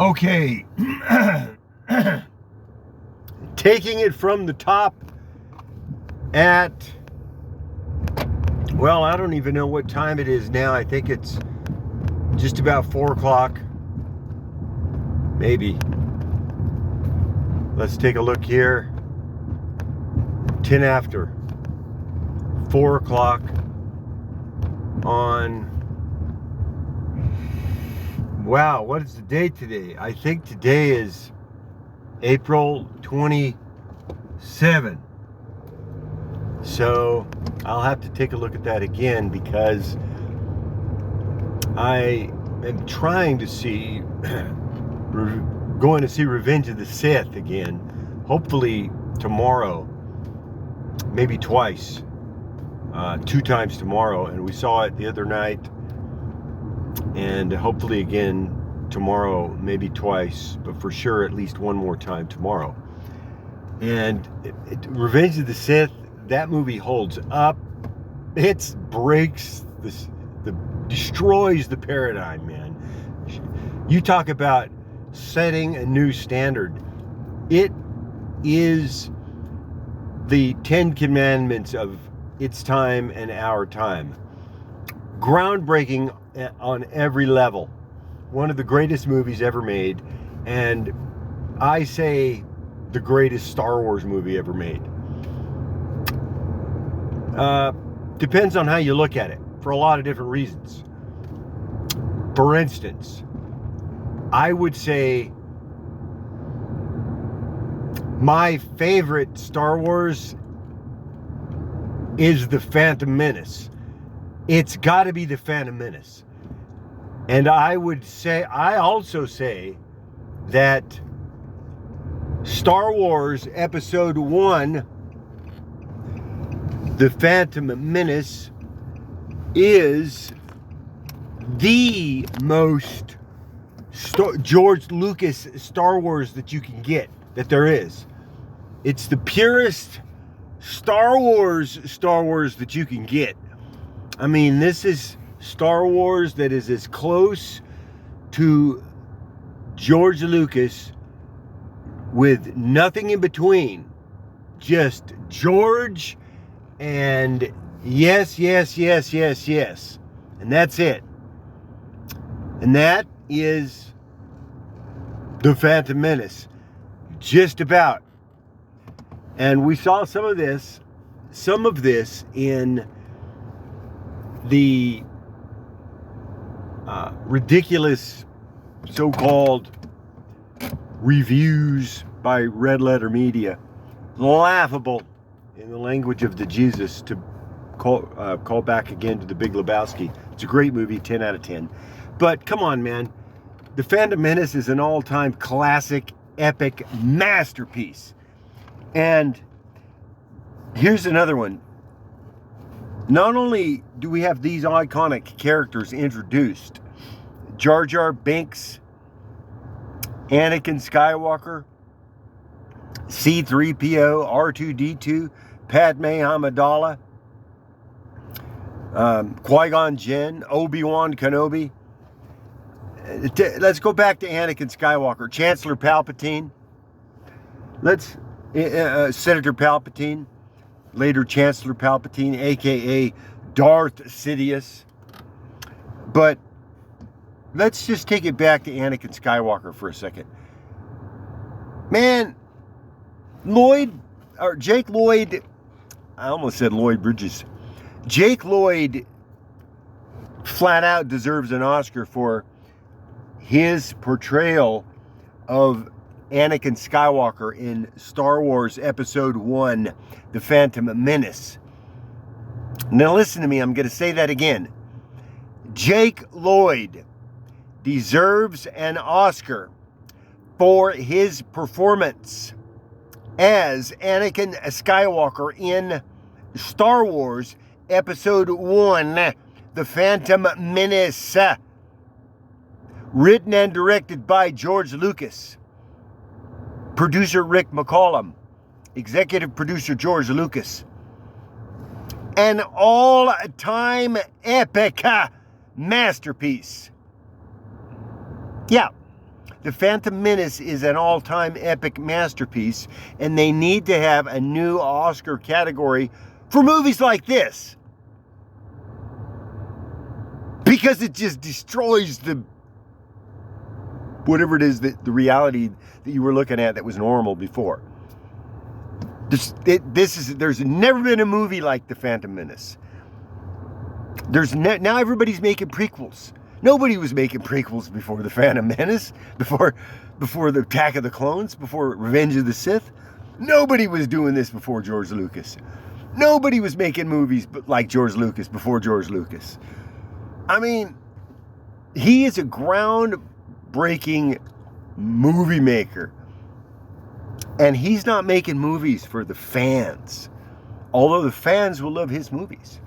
Okay. Taking it from the top at, well, I don't even know what time it is now. I think it's just about 4 o'clock. Maybe. Let's take a look here. 10 after. 4 o'clock on, wow, what is the date today? I think today is April 27. So I'll have to take a look at that again because I am trying to see, going to see Revenge of the Sith again. Hopefully tomorrow, maybe twice, 2 times tomorrow. And we saw it the other night, and hopefully again tomorrow, maybe twice, but for sure at least one more time tomorrow. And Revenge of the Sith, that movie holds up. It breaks destroys the paradigm, man. You talk about setting a new standard. It is the 10 commandments of its time and our time. Groundbreaking on every level. One of the greatest movies ever made, and I say the greatest Star Wars movie ever made. Depends on how you look at it, for a lot of different reasons. For instance, I would say my favorite Star Wars is the Phantom Menace. It's got to be the Phantom Menace. And I also say that Star Wars Episode 1, The Phantom Menace, is the most George Lucas Star Wars that you can get, that there is. It's the purest Star Wars that you can get. I mean, this is Star Wars that is as close to George Lucas with nothing in between. Just George and yes, yes, yes, yes, yes. And that's it. And that is the Phantom Menace. Just about. And we saw some of this in the ridiculous so-called reviews by Red Letter Media. Laughable, in the language of the Jesus, to call back again to The Big Lebowski. It's a great movie, 10 out of 10. But come on, man. The Phantom Menace is an all-time classic, epic masterpiece. And here's another one. Not only do we have these iconic characters introduced, Jar Jar Binks, Anakin Skywalker, C-3PO, R2-D2, Padme Amidala, Qui-Gon Jinn, Obi-Wan Kenobi. Let's go back to Anakin Skywalker, Chancellor Palpatine. Senator Palpatine, later Chancellor Palpatine, aka Darth Sidious. But let's just take it back to Anakin Skywalker for a second. Man, Jake Lloyd, I almost said Lloyd Bridges. Jake Lloyd flat out deserves an Oscar for his portrayal of Anakin Skywalker in Star Wars Episode 1, The Phantom Menace. Now listen to me, I'm going to say that again. Jake Lloyd deserves an Oscar for his performance as Anakin Skywalker in Star Wars Episode 1, The Phantom Menace. Written and directed by George Lucas. Producer Rick McCallum. Executive producer George Lucas. An all-time epic masterpiece. Yeah. The Phantom Menace is an all-time epic masterpiece, and they need to have a new Oscar category for movies like this. Because it just destroys the whatever it is, the reality that you were looking at that was normal before. There's never been a movie like The Phantom Menace. Now everybody's making prequels. Nobody was making prequels before The Phantom Menace, before the Attack of the Clones, before Revenge of the Sith. Nobody was doing this before George Lucas. Nobody was making movies like George Lucas before George Lucas. I mean, he is a groundbreaking movie maker. And he's not making movies for the fans. Although the fans will love his movies.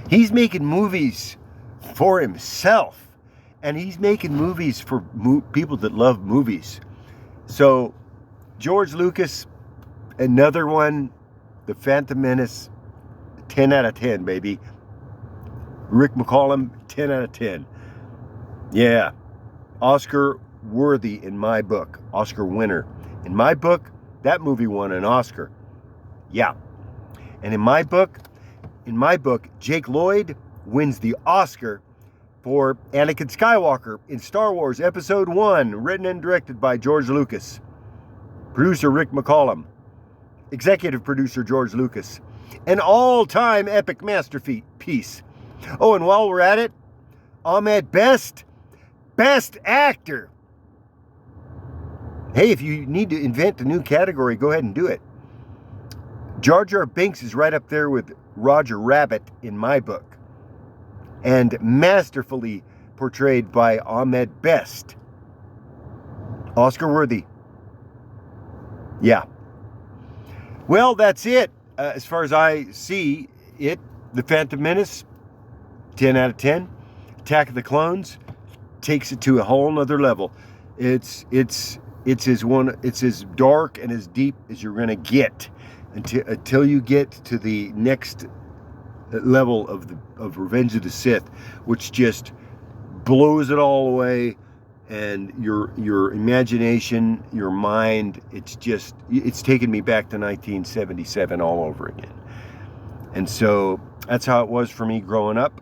He's making movies for himself. And he's making movies for people that love movies. So, George Lucas, another one, The Phantom Menace, 10 out of 10, baby. Rick McCallum, 10 out of 10. Yeah, Oscar worthy in my book. Oscar winner. In my book, that movie won an Oscar. Yeah. And in my book, Jake Lloyd wins the Oscar for Anakin Skywalker in Star Wars Episode 1, written and directed by George Lucas. Producer Rick McCallum. Executive producer George Lucas. An all-time epic masterpiece. Oh, and while we're at it, Ahmed Best Actor. Hey, if you need to invent a new category, go ahead and do it. Jar Jar Binks is right up there with Roger Rabbit in my book. And masterfully portrayed by Ahmed Best. Oscar worthy. Yeah. Well, that's it. As far as I see it, The Phantom Menace, 10 out of 10. Attack of the Clones takes it to a whole nother level. It's as dark and as deep as you're going to get until you get to the next level of Revenge of the Sith, which just blows it all away, and your imagination, your mind, it's taken me back to 1977 all over again. And so that's how it was for me growing up.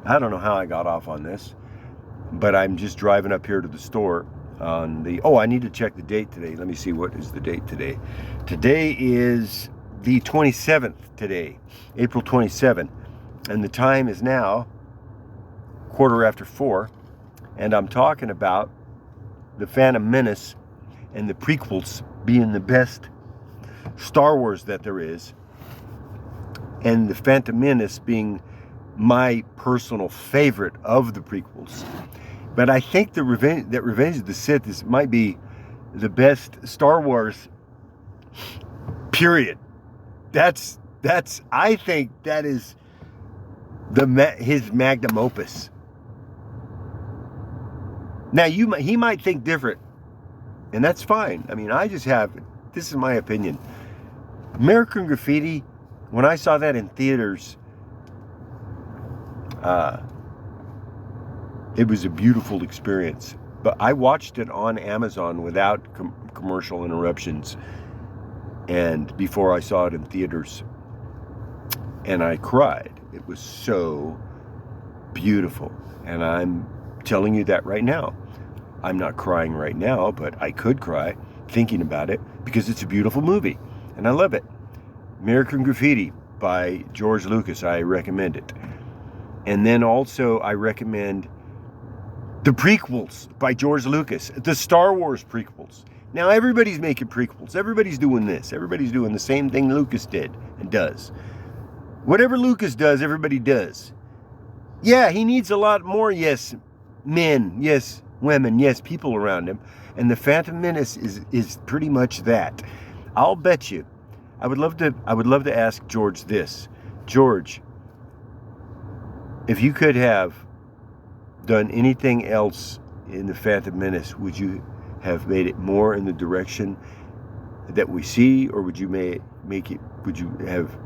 I don't know how I got off on this, but I'm just driving up here to the store I need to check the date today. Let me see, what is the date today? Today is the 27th today, April 27th, and the time is now 4:15, and I'm talking about The Phantom Menace and the prequels being the best Star Wars that there is, and The Phantom Menace being my personal favorite of the prequels. But I think that Revenge of the Sith might be the best Star Wars, period. I think that is his magnum opus. Now, he might think different, and that's fine. I mean, this is my opinion. American Graffiti, when I saw that in theaters, it was a beautiful experience. But I watched it on Amazon without commercial interruptions, and before I saw it in theaters, and I cried. It was so beautiful, and I'm telling you that right now. I'm not crying right now, but I could cry thinking about it, because it's a beautiful movie, and I love it. American Graffiti by George Lucas, I recommend it. And then also I recommend the prequels by George Lucas, the Star Wars prequels. Now everybody's making prequels. Everybody's doing this. Everybody's doing the same thing Lucas did and does. Whatever Lucas does, everybody does. Yeah, he needs a lot more yes men, yes women, yes people around him. And the Phantom Menace is pretty much that. I'll bet you. I would love to ask George this. George, if you could have done anything else in the Phantom Menace, would you have made it more in the direction that we see, or would you would you have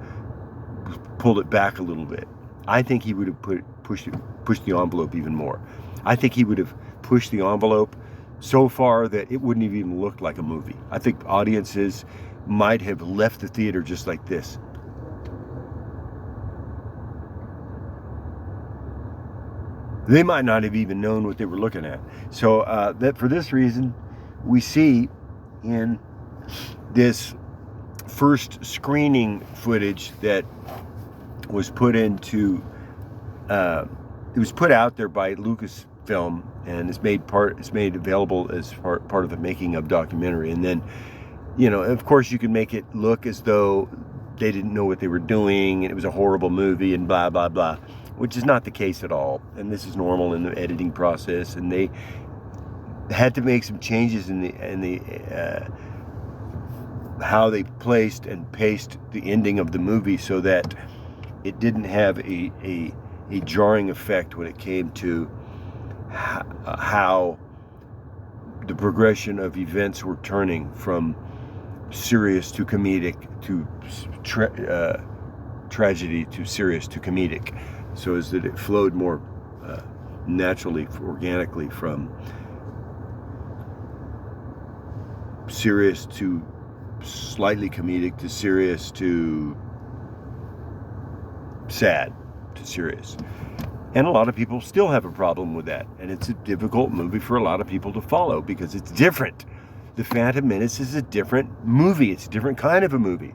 pulled it back a little bit? I think he would have pushed the envelope even more. I think he would have pushed the envelope so far that it wouldn't have even looked like a movie. I think audiences might have left the theater just like this. They might not have even known what they were looking at. So that for this reason, we see in this first screening footage that was put into, it was put out there by Lucasfilm, and it's made available as part of the making of documentary. And then, you know, of course, you can make it look as though they didn't know what they were doing and it was a horrible movie and blah blah blah, which is not the case at all. And this is normal in the editing process. And they had to make some changes in the how they placed and paced the ending of the movie so that it didn't have a jarring effect when it came to how the progression of events were turning from serious to comedic to tragedy to serious to comedic, so as that it flowed more naturally, organically, from serious to slightly comedic to serious to sad to serious. And a lot of people still have a problem with that. And it's a difficult movie for a lot of people to follow because it's different. The Phantom Menace is a different movie. It's a different kind of a movie.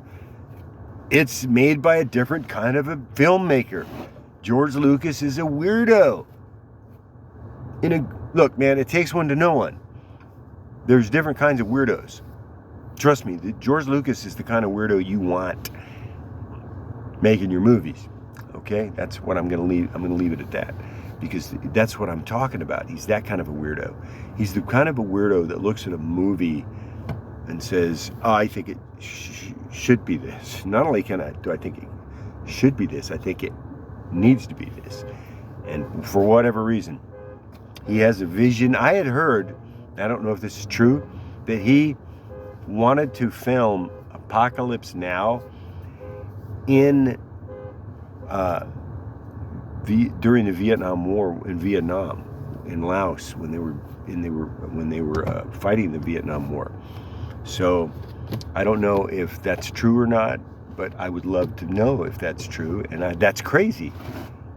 It's made by a different kind of a filmmaker. George Lucas is a weirdo. Look, man, it takes one to know one. There's different kinds of weirdos. Trust me, George Lucas is the kind of weirdo you want making your movies. Okay, that's what I'm gonna leave. I'm gonna leave it at that, because that's what I'm talking about. He's that kind of a weirdo. He's the kind of a weirdo that looks at a movie and says, "Oh, I think it should be this." Not only do I think it should be this, I think it needs to be this. And for whatever reason, he has a vision. I had heard, I don't know if this is true, that he wanted to film Apocalypse Now during the Vietnam War in Vietnam, in Laos, when they were fighting the Vietnam War. So I don't know if that's true or not, but I would love to know if that's true. And that's crazy.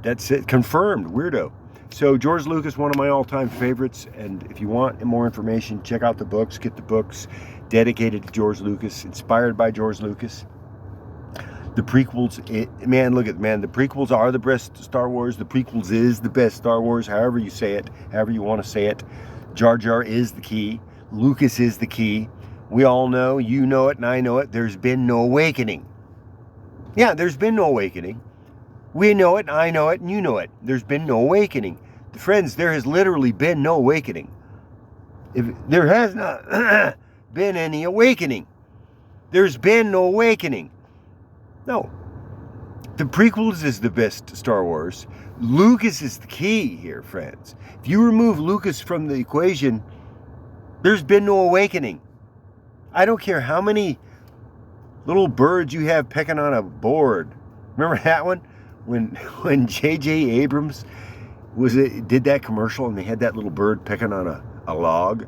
That's it, confirmed weirdo. So George Lucas, one of my all-time favorites. And if you want more information, check out the books. Get the books dedicated to George Lucas, inspired by George Lucas. The prequels, the prequels are the best Star Wars. The prequels is the best Star Wars, however you say it, however you want to say it. Jar Jar is the key. Lucas is the key. We all know, you know it, and I know it. There's been no awakening. Yeah, there's been no awakening. We know it, and I know it, and you know it. There's been no awakening. Friends, there has literally been no awakening. If there has not been any awakening, there's been no awakening. No. The prequels is the best Star Wars. Lucas is the key here, friends. If you remove Lucas from the equation, there's been no awakening. I don't care how many little birds you have pecking on a board. Remember that one? When J.J. Abrams did that commercial and they had that little bird pecking on a log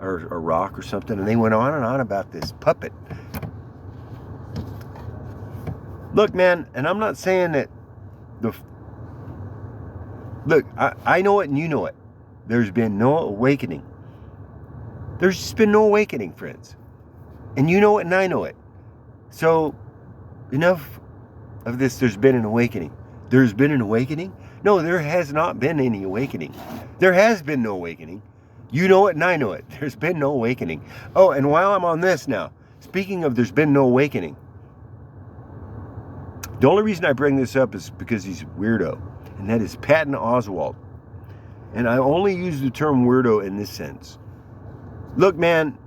or a rock or something, and they went on and on about this puppet. Look, man, and I'm not saying that look, I know it and you know it. There's been no awakening. There's just been no awakening, friends. And you know it and I know it. So, enough of this, there's been an awakening. There's been an awakening? No, there has not been any awakening. There has been no awakening. You know it and I know it. There's been no awakening. Oh, and while I'm on this now, speaking of there's been no awakening, the only reason I bring this up is because he's a weirdo, and that is Patton Oswalt. And I only use the term weirdo in this sense. Look, man,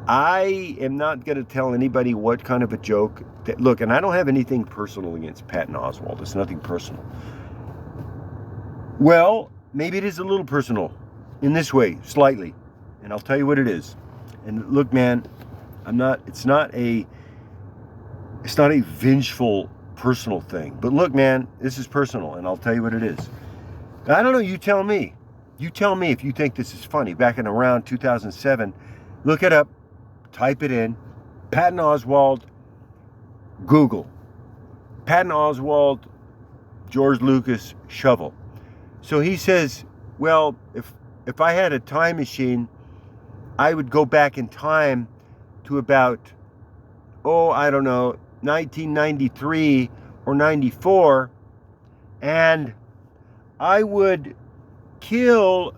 I am not going to tell anybody what kind of a joke. Look, and I don't have anything personal against Patton Oswalt. It's nothing personal. Well, maybe it is a little personal in this way, slightly. And I'll tell you what it is. And look, man, it's not a vengeful personal thing. But look, man, this is personal, and I'll tell you what it is. I don't know, you tell me. You tell me if you think this is funny. Back in around 2007, look it up, type it in, Patton Oswalt, Google, Patton Oswalt, George Lucas, shovel. So he says, well, if I had a time machine, I would go back in time to about, I don't know, 1993 or 94, and I would kill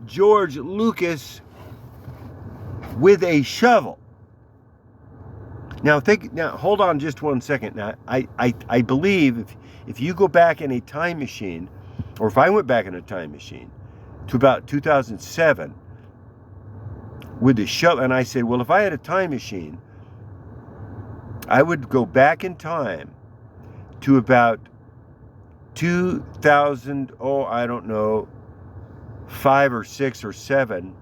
George Lucas with a shovel. Now hold on just 1 second. Now, I believe if you go back in a time machine, or if I went back in a time machine to about 2007 with the shovel, and I said, well, if I had a time machine, I would go back in time to about 2000, I don't know, 5 or 6 or 7,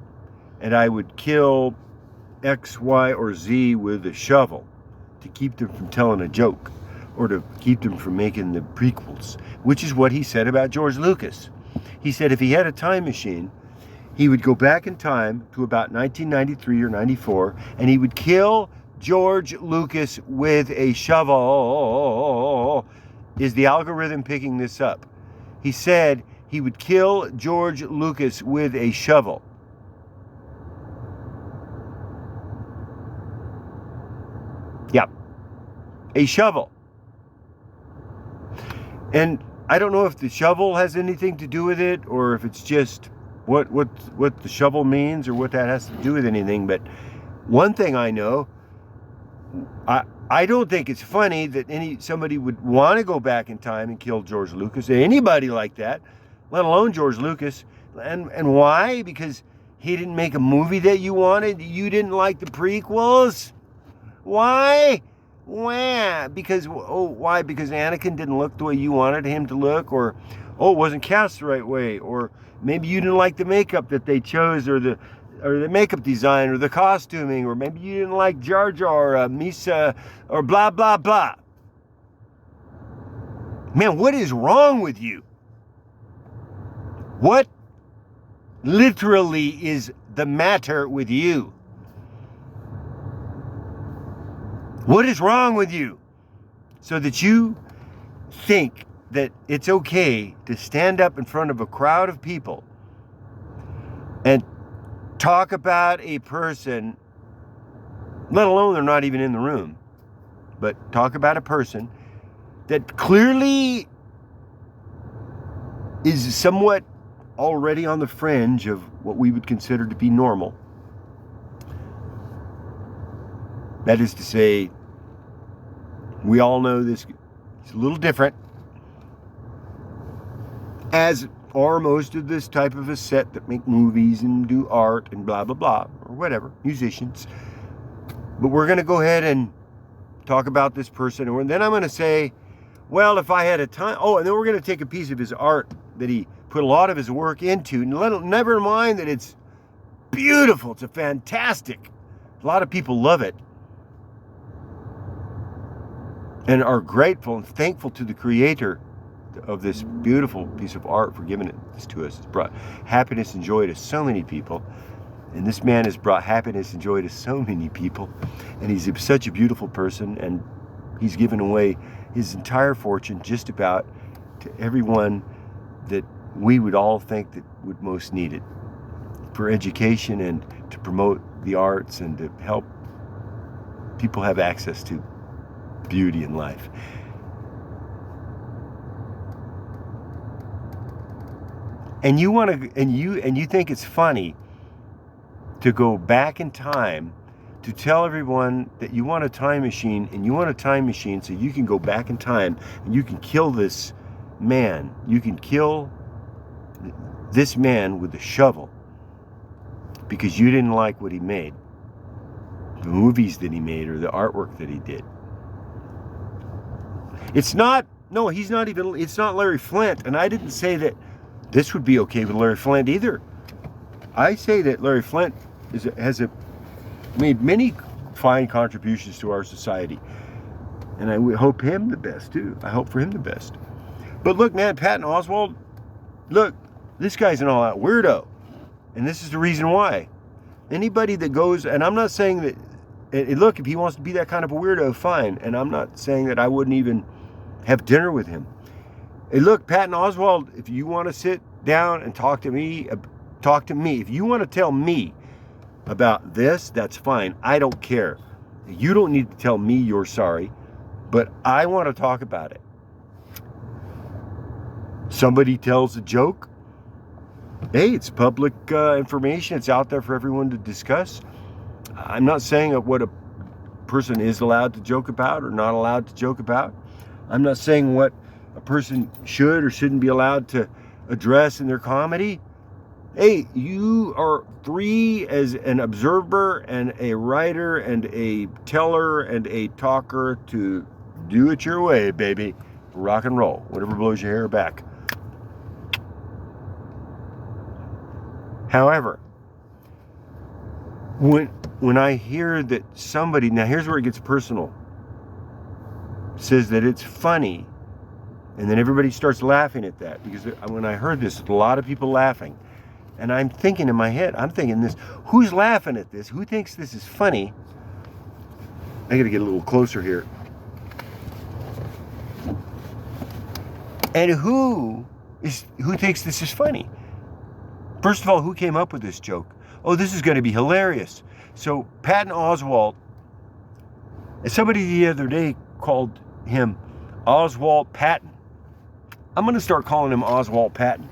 and I would kill X, Y, or Z with a shovel to keep them from telling a joke, or to keep them from making the prequels, which is what he said about George Lucas. He said if he had a time machine, he would go back in time to about 1993 or 94, and he would kill George Lucas with a shovel. Is the algorithm picking this up? He said he would kill George Lucas with a shovel. Yep. A shovel. And I don't know if the shovel has anything to do with it, or if it's just what the shovel means, or what that has to do with anything. But one thing I know, I don't think it's funny that somebody would want to go back in time and kill George Lucas, anybody like that, let alone George Lucas. And why? Because he didn't make a movie that you wanted? You didn't like the prequels? Why? Why? Because Anakin didn't look the way you wanted him to look, or it wasn't cast the right way, or maybe you didn't like the makeup that they chose, or the makeup design, or the costuming, or maybe you didn't like Jar Jar, Misa, or blah blah blah. Man, what is wrong with you? What literally is the matter with you? What is wrong with you? So that you think that it's okay to stand up in front of a crowd of people and talk about a person, let alone they're not even in the room, but talk about a person that clearly is somewhat already on the fringe of what we would consider to be normal. That is to say, we all know this is a little different, as are most of this type of a set that make movies and do art and blah, blah, blah, or whatever, musicians. But we're going to go ahead and talk about this person. And then I'm going to say, well, if I had a time, and then we're going to take a piece of his art that he put a lot of his work into, and never mind that it's beautiful, it's a fantastic. A lot of people love it and are grateful and thankful to the creator of this beautiful piece of art for giving it to us. It's brought happiness and joy to so many people. And this man has brought happiness and joy to so many people. And he's such a beautiful person. And he's given away his entire fortune just about to everyone that we would all think that would most need it. For education and to promote the arts and to help people have access to beauty in life. And you think it's funny to go back in time to tell everyone that you want a time machine, and you want a time machine so you can go back in time and you can kill this man. You can kill this man with a shovel because you didn't like what he made, the movies that he made or the artwork that he did. It's not Larry Flint, and I didn't say that this would be okay with Larry Flint either. I say that Larry Flint has made many fine contributions to our society, and I hope him the best too. I hope for him the best. But look, man, Patton Oswalt, look, this guy's an all-out weirdo. And this is the reason why. Anybody that goes, and I'm not saying that, and look, if he wants to be that kind of a weirdo, fine. And I'm not saying that I wouldn't even have dinner with him. Hey, look, Patton Oswalt, if you want to sit down and talk to me. If you want to tell me about this, that's fine. I don't care. You don't need to tell me you're sorry, but I want to talk about it. Somebody tells a joke. Hey, it's public information. It's out there for everyone to discuss. I'm not saying what a person is allowed to joke about or not allowed to joke about. I'm not saying what a person should or shouldn't be allowed to address in their comedy. Hey, you are free as an observer and a writer and a teller and a talker to do it your way, baby. Rock and roll. Whatever blows your hair back. However, when I hear that somebody, now here's where it gets personal, says that it's funny, and then everybody starts laughing at that, because when I heard this, a lot of people laughing, and I'm thinking in my head, I'm thinking this, who's laughing at this? Who thinks this is funny? I gotta get a little closer here. And who thinks this is funny? First of all, who came up with this joke? Oh, this is going to be hilarious. So Patton Oswalt, somebody the other day called him Oswalt Patton. I'm going to start calling him Oswalt Patton.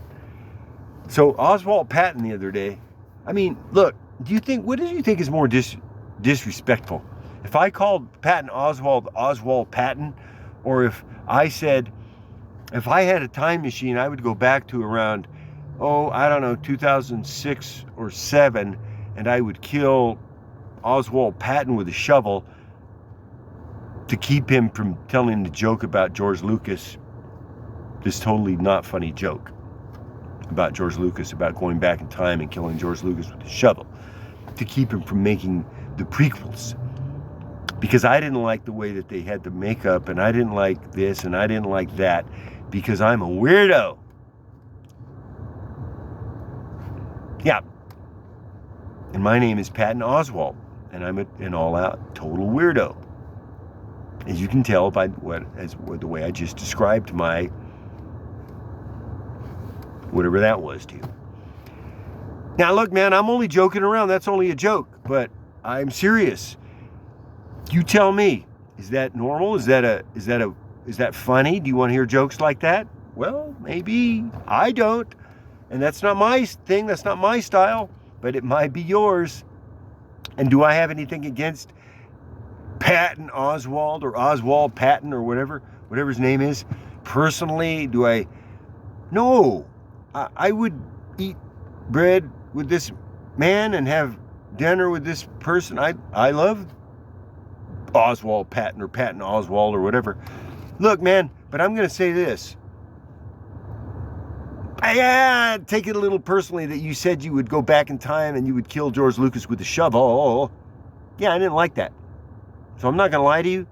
So Oswalt Patton the other day, I mean, look, what do you think is more disrespectful? If I called Patton Oswalt Patton, or if I said, if I had a time machine, I would go back to around, 2006 or 7, and I would kill Oswalt Patton with a shovel to keep him from telling the joke about George Lucas, this totally not funny joke about George Lucas, about going back in time and killing George Lucas with a shovel, to keep him from making the prequels. Because I didn't like the way that they had the makeup, and I didn't like this, and I didn't like that, because I'm a weirdo. Yeah. And my name is Patton Oswalt, and I'm an all-out total weirdo. As you can tell by the way I just described my whatever that was to you. Now look, man, I'm only joking around. That's only a joke, but I'm serious. You tell me, is that normal? Is that funny? Do you want to hear jokes like that? Well, maybe. I don't. And that's not my thing, that's not my style, but it might be yours. And do I have anything against Patton Oswalt or Oswald Patton or whatever his name is? Personally, do I? No. I would eat bread with this man and have dinner with this person. I love Oswald Patton or Patton Oswalt or whatever. Look, man, but I'm going to say this. I take it a little personally that you said you would go back in time and you would kill George Lucas with a shovel. Yeah, I didn't like that. So I'm not going to lie to you.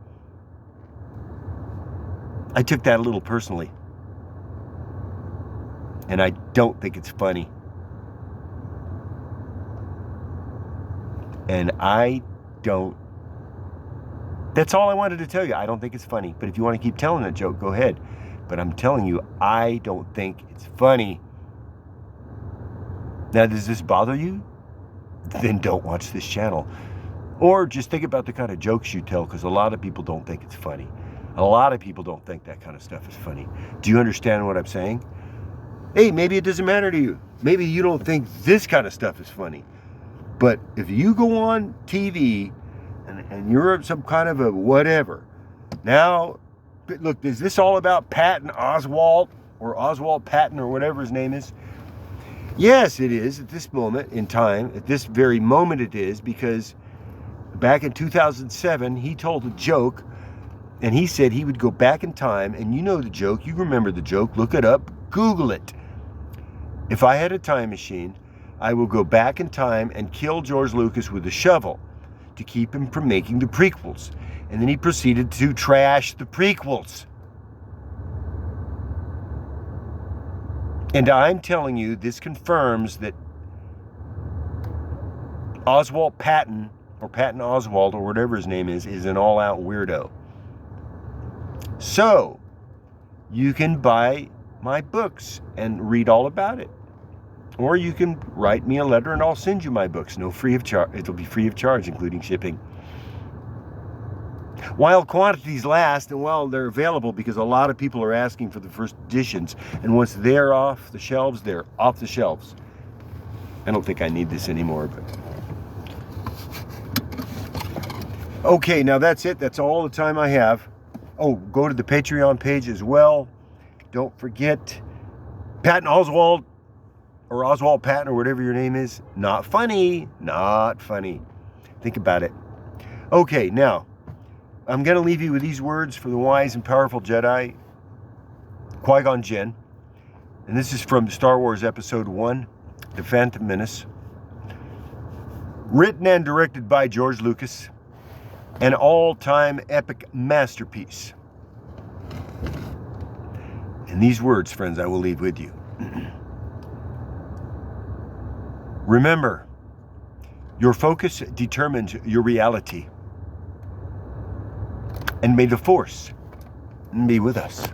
I took that a little personally. And I don't think it's funny. And I don't. That's all I wanted to tell you. I don't think it's funny. But if you want to keep telling that joke, go ahead. But I'm telling you, I don't think it's funny. Now, does this bother you? Then don't watch this channel. Or just think about the kind of jokes you tell, because a lot of people don't think it's funny. A lot of people don't think that kind of stuff is funny. Do you understand what I'm saying? Hey, maybe it doesn't matter to you. Maybe you don't think this kind of stuff is funny. But if you go on TV and you're some kind of a whatever, now, look, is this all about Patton Oswalt or Oswald Patton or whatever his name is? Yes, it is at this moment in time. At this very moment it is, because back in 2007, he told a joke, and he said he would go back in time, and you know the joke, you remember the joke, look it up, Google it. If I had a time machine, I will go back in time and kill George Lucas with a shovel to keep him from making the prequels. And then he proceeded to trash the prequels. And I'm telling you, this confirms that Oswald Patton, or Patton Oswald, or whatever his name is an all-out weirdo. So, you can buy my books and read all about it. Or you can write me a letter and I'll send you my books. No free of charge. It'll be free of charge, including shipping. While quantities last and while they're available, because a lot of people are asking for the first editions, and once they're off the shelves, they're off the shelves. I don't think I need this anymore, but... Okay, now that's it. That's all the time I have. Oh, go to the Patreon page as well. Don't forget, Patton Oswald, or Oswald Patton, or whatever your name is. Not funny. Not funny. Think about it. Okay, now, I'm going to leave you with these words from the wise and powerful Jedi, Qui-Gon Jinn. And this is from Star Wars Episode 1, The Phantom Menace. Written and directed by George Lucas. An all-time epic masterpiece. And these words, friends, I will leave with you. Remember, your focus determines your reality. And may the Force be with us.